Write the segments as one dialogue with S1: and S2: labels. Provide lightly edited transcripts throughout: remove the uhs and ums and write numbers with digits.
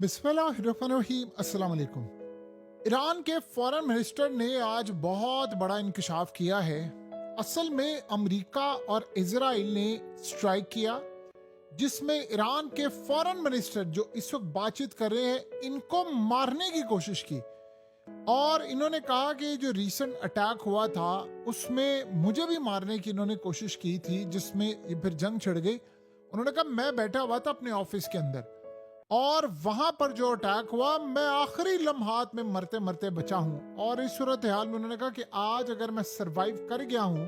S1: बिस्मिल्लाहिर्रहमानिर्रहीम। अस्सलाम वालेकुम। ईरान के फॉरेन मिनिस्टर ने आज बहुत बड़ा इंकशाफ किया है। असल में अमेरिका और इजराइल ने स्ट्राइक किया, जिसमें ईरान के फॉरेन मिनिस्टर जो इस वक्त बातचीत कर रहे हैं, इनको मारने की कोशिश की। और इन्होंने कहा कि जो रीसेंट अटैक हुआ था उसमें मुझे भी मारने की इन्होंने कोशिश की थी, जिसमें ये फिर जंग छिड़ गई। उन्होंने कहा मैं बैठा हुआ था अपने ऑफिस के अंदर और वहां पर जो अटैक हुआ, मैं आखिरी लम्हात में मरते मरते बचा हूं। और इस सूरत हाल में उन्होंने कहा कि आज अगर मैं सरवाइव कर गया हूं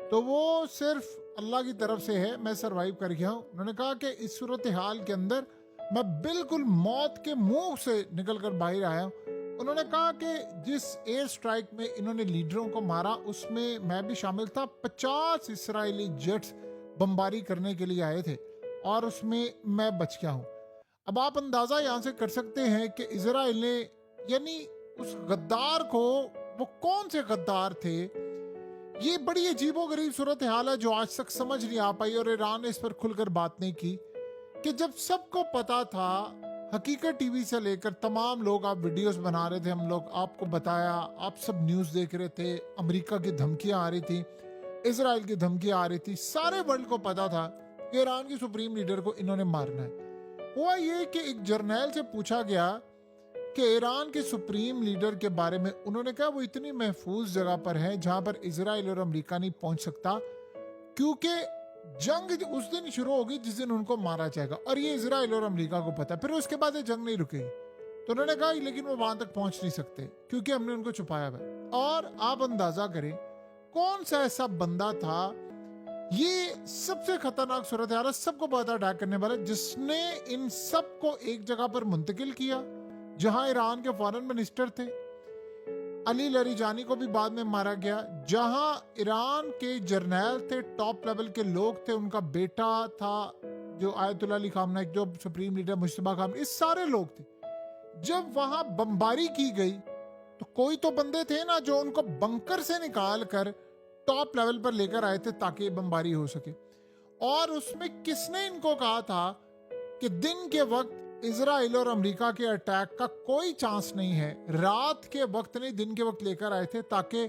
S1: तो वो सिर्फ अल्लाह की तरफ से है, मैं सरवाइव कर गया हूं। उन्होंने कहा कि इस सूरत हाल के अंदर मैं बिल्कुल मौत के मुंह से निकल कर बाहर आया हूं। उन्होंने कहा कि जिस एयर स्ट्राइक में इन्होंने लीडरों को मारा उसमें मैं भी शामिल था। 50 इसराइली जेट्स बमबारी करने के लिए आए थे और उसमें मैं बच गया हूं। अब आप अंदाजा यहां से कर सकते हैं कि इजराइल ने, यानी उस गद्दार को, वो कौन से गद्दार थे। ये बड़ी अजीबोगरीब सूरत हाल है जो आज तक समझ नहीं आ पाई। और ईरान ने इस पर खुलकर बात नहीं की कि जब सबको पता था, हकीकत टीवी से लेकर तमाम लोग, आप वीडियोस बना रहे थे, हम लोग आपको बताया, आप सब न्यूज देख रहे थे, अमेरिका की धमकियां आ रही थी, इजराइल की धमकियां आ रही थी, सारे वर्ल्ड को पता था कि ईरान की सुप्रीम लीडर को इन्होंने मारना है। हुआ ये कि एक जर्नैल से पूछा गया कि ईरान के सुप्रीम लीडर के बारे में। उन्होंने कहा वो इतनी महफूज जगह पर है जहां पर इजराइल और अमेरिका नहीं पहुंच सकता, क्योंकि जंग उस दिन शुरू होगी जिस दिन उनको मारा जाएगा, और ये इजराइल और अमेरिका को पता है। फिर उसके बाद ये जंग नहीं रुकेगी। तो उन्होंने कहा लेकिन वो वहां तक पहुंच नहीं सकते क्योंकि हमने उनको छुपाया हुआ। और आप अंदाजा करें कौन सा ऐसा बंदा था, ये सबसे खतरनाक सूरत हाल है, सबको पता अटैक करने वाला, जिसने इन सबको एक जगह पर मुंतकिल किया जहां ईरान के फॉरेन मिनिस्टर थे। अली लरीजानी को भी बाद में मारा गया। जहां ईरान के जर्नैल थे, टॉप लेवल के लोग थे, उनका बेटा था जो आयतुल्ला अली खामनेई, जो सुप्रीम लीडर मुश्तबा खामनेई, इस सारे लोग थे। जब वहां बमबारी की गई तो कोई तो बंदे थे ना जो उनको बंकर से निकाल कर टॉप लेवल पर लेकर आए थे ताकि बमबारी हो सके। और उसमें किसने इनको कहा था कि दिन के वक्त इजराइल और अमेरिका के अटैक का कोई चांस नहीं है, रात के वक्त नहीं दिन के वक्त लेकर आए थे, ताकि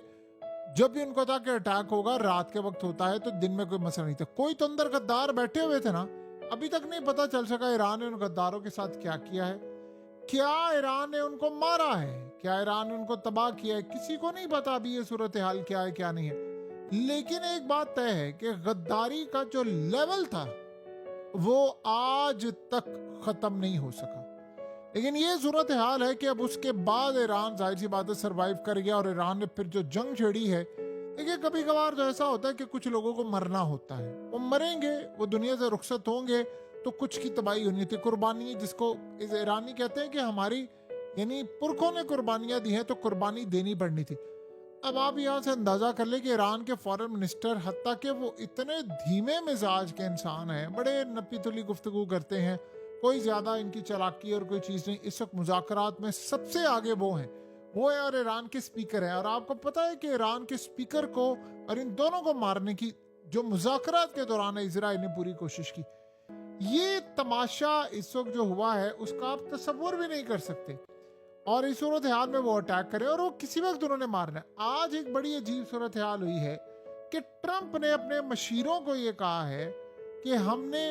S1: जब भी उनको था कि अटैक होगा रात के वक्त होता है तो दिन में कोई मसला नहीं था। कोई तो अंदर गद्दार बैठे हुए थे ना। अभी तक नहीं पता चल सका ईरान ने उन गद्दारों के साथ क्या किया है। क्या ईरान ने उनको मारा है, क्या ईरान ने उनको तबाह किया है, किसी को नहीं पता अभी ये सूरत हाल क्या है क्या नहीं है। लेकिन एक बात तय है कि गद्दारी का जो लेवल था वो आज तक खत्म नहीं हो सका। लेकिन ये सूरत हाल है कि अब उसके बाद ईरान जाहिर सी बात है सरवाइव कर गया। और ईरान ने फिर जो जंग छेड़ी है, देखिए कभी कभार तो ऐसा होता है कि कुछ लोगों को मरना होता है, वो मरेंगे, वो दुनिया से रुखसत होंगे, तो कुछ की तबाही होनी थी। कुर्बानी जिसको ईरानी कहते हैं कि हमारी, यानी पुरखों ने कुर्बानियां दी हैं तो कुर्बानी देनी पड़नी थी। अब आप यहाँ से अंदाजा कर ले कि ईरान के फॉरेन मिनिस्टर, हत्ता कि वो इतने धीमे मिजाज के इंसान हैं, बड़े नपी तुली गुफ्तगू करते हैं, कोई ज्यादा इनकी चालाकी और कोई चीज नहीं। इस वक्त मुज़ाकरात में सबसे आगे वो हैं, वो है, और ईरान के स्पीकर हैं। और आपको पता है कि ईरान के स्पीकर को और इन दोनों को मारने की जो मुज़ाकरात के दौरान इजराइल ने पूरी कोशिश की। ये तमाशा इस वक्त जो हुआ है उसका आप तस्वुर भी नहीं कर सकते। और इस सूरत हाल में वो अटैक करे और वो किसी वक्त उन्होंने मारना है। आज एक बड़ी अजीब सूरत हाल हुई है कि ट्रंप ने अपने मशीरों को ये कहा है कि हमने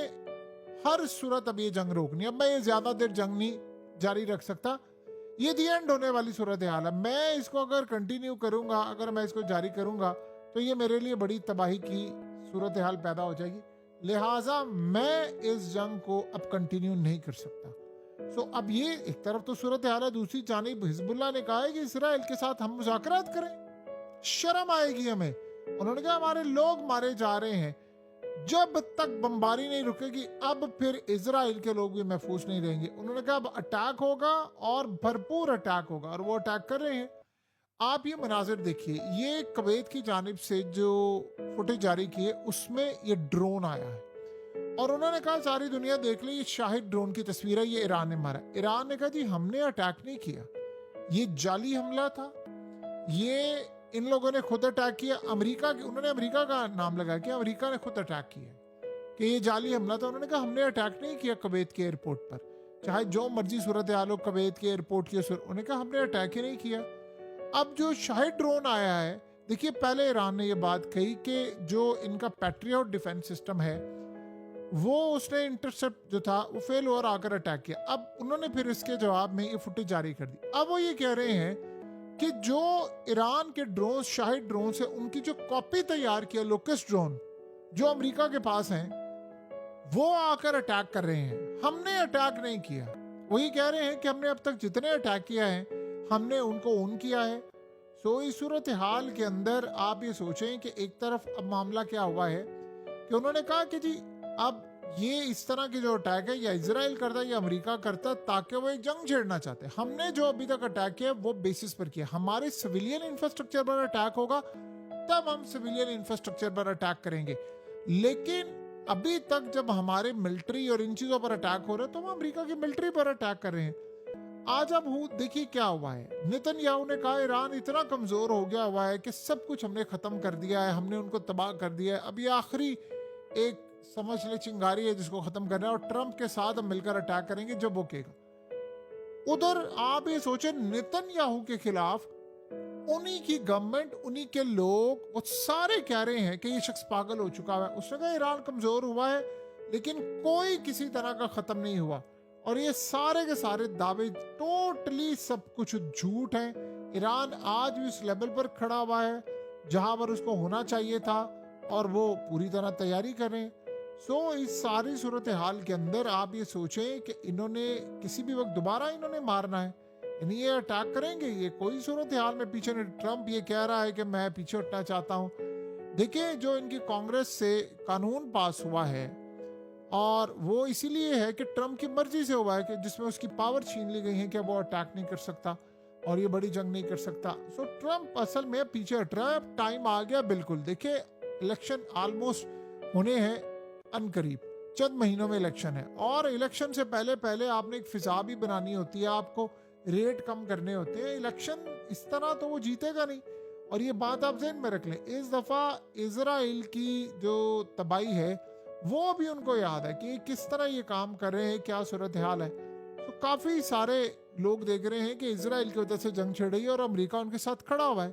S1: हर सूरत अब ये जंग रोकनी है, अब मैं ये ज्यादा देर जंग नहीं जारी रख सकता, ये दी एंड होने वाली सूरत हाल है, मैं इसको अगर कंटिन्यू करूंगा, अगर मैं इसको जारी करूंगा तो ये मेरे लिए बड़ी तबाही की सूरत हाल पैदा हो जाएगी, लिहाजा मैं इस जंग को अब कंटिन्यू नहीं कर सकता। सो अब ये एक तरफ तो सूरत हाल है, दूसरी जानिब हिजबुल्लाह ने कहा है कि इसराइल के साथ हम मुज़ाकरात करें, शर्म आएगी हमें। उन्होंने कहा हमारे लोग मारे जा रहे हैं, जब तक बमबारी नहीं रुकेगी अब फिर इजराइल के लोग भी महफूज नहीं रहेंगे। उन्होंने कहा अब अटैक होगा और भरपूर अटैक होगा, और वो अटैक कर रहे हैं। आप ये मनाजिर देखिए, ये कुवैत की जानिब से जो फुटेज जारी की है उसमें ये ड्रोन आया है और उन्होंने कहा सारी दुनिया देख ली, ये शाहिद ड्रोन की तस्वीर है, ये ईरान ने मारा। ईरान ने कहा जी हमने अटैक नहीं किया, ये जाली हमला था, ये इन लोगों ने खुद अटैक किया। उन्होंने अमेरिका का नाम लगाया कि अमेरिका ने खुद अटैक किया, कि ये जाली हमला था। उन्होंने कहा हमने अटैक नहीं किया कुवैत के एयरपोर्ट पर, चाहे जो मर्जी सूरत हाल हो, कुवैत के एयरपोर्ट की उन्होंने कहा हमने अटैक ही नहीं किया। अब जो शाहिद ड्रोन आया है, देखिए पहले ईरान ने ये बात कही कि जो इनका पैट्रियट डिफेंस सिस्टम है वो उसने इंटरसेप्ट जो था वो फेल हुआ और आकर अटैक किया। अब उन्होंने फिर इसके जवाब में ये फुटेज जारी कर दी। अब वो ये कह रहे हैं कि जो ईरान के ड्रोन शाहिद ड्रोन है उनकी जो कॉपी तैयार किया लोकस्ट ड्रोन जो अमेरिका के पास हैं वो आकर अटैक कर रहे हैं, हमने अटैक नहीं किया। वही कह रहे हैं कि हमने अब तक जितने अटैक किया है हमने उनको ऑन किया है। सो इस सूरत हाल के अंदर आप ये सोचें कि एक तरफ अब मामला क्या हुआ है कि उन्होंने कहा कि जी अब ये इस तरह के जो अटैक है या इजराइल करता है या अमेरिका करता ताकि वो एक जंग छेड़ना चाहते हैं। हमने जो अभी तक अटैक किया वो बेसिस पर किया, हमारे सिविलियन इंफ्रास्ट्रक्चर पर अटैक होगा तब हम सिविलियन इंफ्रास्ट्रक्चर पर अटैक करेंगे, लेकिन अभी तक जब हमारे मिलिट्री और इन चीजों पर अटैक हो रहे हैं तो हम अमेरिका की मिलिट्री पर अटैक कर रहे हैं। आज अब देखिए क्या हुआ है, नेतन्याहू ने कहा ईरान इतना कमजोर हो गया हुआ है कि सब कुछ हमने खत्म कर दिया है, हमने उनको तबाह कर दिया है, अब ये आखिरी एक समझ ले चिंगारी है जिसको खत्म करना है और ट्रंप के साथ हम मिलकर अटैक करेंगे जब वो कहेगा। उधर आप ये सोचे नेतन्याहू के खिलाफ उन्हीं की गवर्नमेंट, उन्हीं के लोग वो सारे कह रहे हैं कि ये शख्स पागल हो चुका है। उसने कहा ईरान कमजोर हुआ है लेकिन कोई किसी तरह का खत्म नहीं हुआ और ये सारे के सारे दावे टोटली सब कुछ झूठ है। ईरान आज भी उस लेवल पर खड़ा हुआ है जहां पर उसको होना चाहिए था और वो पूरी तरह तैयारी कर रहे हैं। सो इस सारी सूरत हाल के अंदर आप ये सोचें कि इन्होंने किसी भी वक्त दोबारा इन्होंने मारना है, यानी ये अटैक करेंगे। ये कोई सूरत हाल में पीछे नहीं, ट्रंप ये कह रहा है कि मैं पीछे हटना चाहता हूँ। देखिए जो इनकी कांग्रेस से कानून पास हुआ है और वो इसीलिए है कि ट्रंप की मर्जी से हुआ है कि जिसमें उसकी पावर छीन ली गई है कि वो अटैक नहीं कर सकता और ये बड़ी जंग नहीं कर सकता। सो ट्रंप असल में पीछे हट रहा है, टाइम आ गया बिल्कुल। देखिए इलेक्शन ऑलमोस्ट होने हैं अनकरीब, चंद महीनों में इलेक्शन है और इलेक्शन से पहले पहले आपने एक फिजा भी बनानी होती है, आपको रेट कम करने होते हैं। इलेक्शन इस तरह तो वो जीतेगा नहीं और ये बात आप ज़हन में रख लें। इस दफ़ा इजराइल की जो तबाही है वो भी उनको याद है कि किस तरह ये काम कर रहे हैं, क्या सूरत हाल है। तो काफ़ी सारे लोग देख रहे हैं कि इजराइल की वजह से जंग छिड़ रही है और अमेरिका उनके साथ खड़ा हुआ है।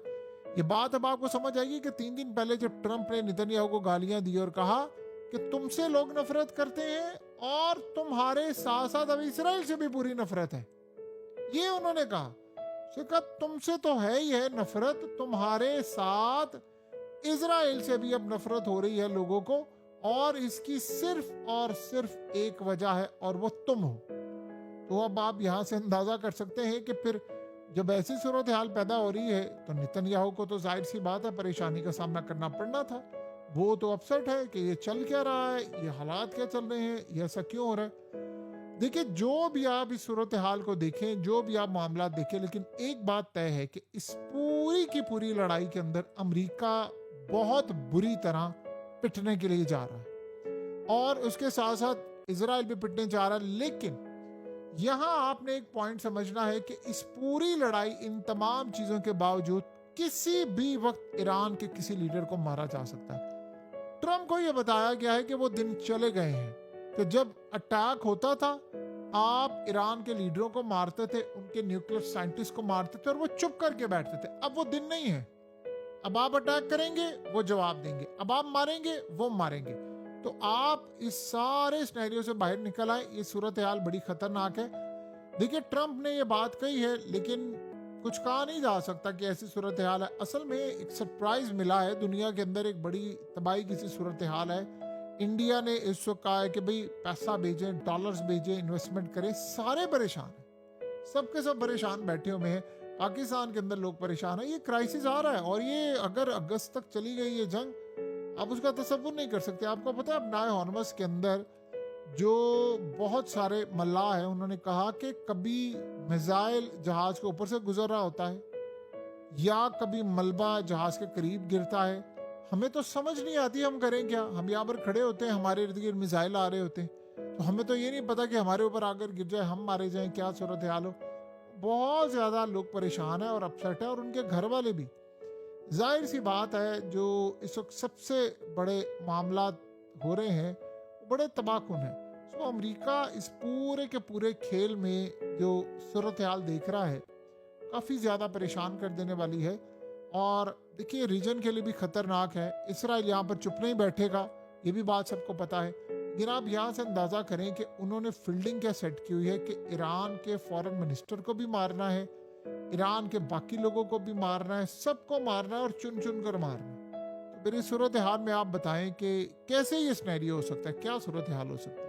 S1: ये बात अब आपको समझ आएगी कि 3 दिन पहले जब ट्रंप ने नेतन्याहू को गालियां दी और कहा कि तुमसे लोग नफरत करते हैं और तुम्हारे साथ साथ अब इजराइल से भी बुरी नफरत है, ये उन्होंने कहा तुमसे तो है ही है नफरत, तुम्हारे साथ इजराइल से भी अब नफरत हो रही है लोगों को और इसकी सिर्फ और सिर्फ एक वजह है और वो तुम हो। तो अब आप यहां से अंदाजा कर सकते हैं कि फिर जब ऐसी सूरत हाल पैदा हो रही है तो नेतन्याहू को तो जाहिर सी बात है परेशानी का सामना करना पड़ना था। वो तो अपसेट है कि ये चल क्या रहा है, ये हालात क्या चल रहे हैं, ये ऐसा क्यों हो रहा है। देखिए जो भी आप इस सूरत हाल को देखें, जो भी आप मामला देखें, लेकिन एक बात तय है कि इस पूरी की पूरी लड़ाई के अंदर अमेरिका बहुत बुरी तरह पिटने के लिए जा रहा है और उसके साथ साथ इजराइल भी पिटने जा रहा है। लेकिन यहां आपने एक पॉइंट समझना है कि इस पूरी लड़ाई, इन तमाम चीजों के बावजूद किसी भी वक्त ईरान के किसी लीडर को मारा जा सकता है। ट्रंप को यह बताया गया है कि वो दिन चले गए हैं कि जब अटैक होता था आप ईरान के लीडरों को मारते थे, उनके न्यूक्लियर साइंटिस्ट को मारते थे और वो चुप करके बैठते थे। अब वो दिन नहीं है। अब आप अटैक करेंगे वो जवाब देंगे, अब आप मारेंगे वो मारेंगे। तो आप इस सारे सिनेरियो से बाहर निकल आए। ये सूरत हाल बड़ी खतरनाक है। देखिए ट्रंप ने ये बात कही है लेकिन कुछ कहा नहीं जा सकता कि ऐसी सूरत हाल है। असल में एक सरप्राइज मिला है, दुनिया के अंदर एक बड़ी तबाही की सी सूरत हाल है। इंडिया ने इस वक्त कहा है कि भाई पैसा भेजें, डॉलर्स भेजें, इन्वेस्टमेंट करें। सारे परेशान हैं, सबके सब परेशान बैठे हुए हैं। पाकिस्तान के अंदर लोग परेशान हैं। ये क्राइसिस आ रहा है और ये अगर अगस्त तक चली गई ये जंग, आप उसका तसव्वुर नहीं कर सकते। आपको पता है अपनाए हॉर्मस के अंदर जो बहुत सारे मल्लाह हैं उन्होंने कहा कि कभी मिसाइल जहाज के ऊपर से गुजर रहा होता है या कभी मलबा जहाज के करीब गिरता है। हमें तो समझ नहीं आती हम करें क्या। हम यहाँ पर खड़े होते हैं, हमारे इर्द गिर्द मिसाइल आ रहे होते हैं, तो हमें तो ये नहीं पता कि हमारे ऊपर आकर गिर जाए, हम मारे जाएं, क्या सूरत हाल हो। बहुत ज़्यादा लोग परेशान हैं और अपसेट है और उनके घर वाले भी। जाहिर सी बात है जो इस वक्त सबसे बड़े मामला हो रहे हैं वो बड़े तबाहकुन हैं। तो अमेरिका इस पूरे के पूरे खेल में जो सूरत हाल देख रहा है, काफ़ी ज़्यादा परेशान कर देने वाली है। और देखिए, रीजन के लिए भी खतरनाक है। इसराइल यहाँ पर चुप नहीं बैठेगा, ये भी बात सबको पता है। लेकिन आप यहाँ से अंदाज़ा करें कि उन्होंने फील्डिंग क्या सेट की हुई है कि ईरान के फॉरेन मिनिस्टर को भी मारना है, ईरान के बाकी लोगों को भी मारना है, सबको मारना है और चुन चुन कर मारना है। तो मेरी सूरत हाल में आप बताएं कि कैसे ये सिनेरियो हो सकता है, क्या सूरत हाल हो सकता है?